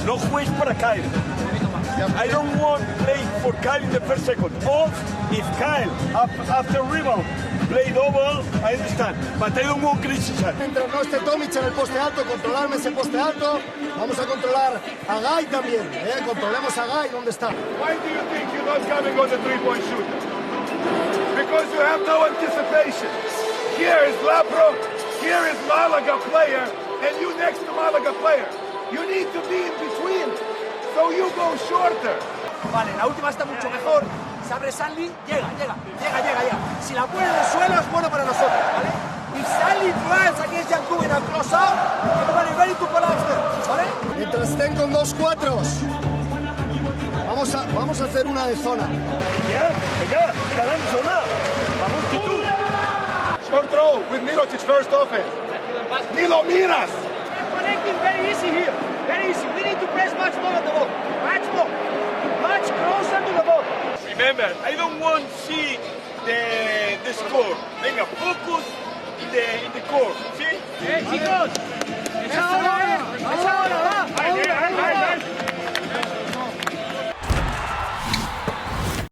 No juegues para Kyle. I don't want play for Kyle in the first second. Or if Kyle, after rebound, play double, I understand. But I don't want criticize. Mientras no esté Tomic en el poste alto, controlarme ese poste alto. Vamos a controlar a Guy también. Controlemos a Guy, ¿dónde está? Why do you think you're not coming on the three-point shooter? Because you have no anticipation. Here is Labro, here is Malaga player, and you next to Malaga player. You need to be in between, so you go shorter. Vale, la última está mucho mejor. Se abre Stanley, llega. Si la pone en el suelo es bueno para nosotros, ¿vale? If Stanley runs against Janku in a close out, everybody ready to collapse them, ¿vale? Mientras estén con 2-4, vamos a hacer una de zona. Ya, cada zona. Vamos, tú. Short throw with Milocic's first offense. Milo, miras. Connecting very easy here, very easy. We need to press much more on the ball, much closer to the ball. Remember, I don't want to see the score. Venga, focus in the core, ¿sí? Chicos, esa hora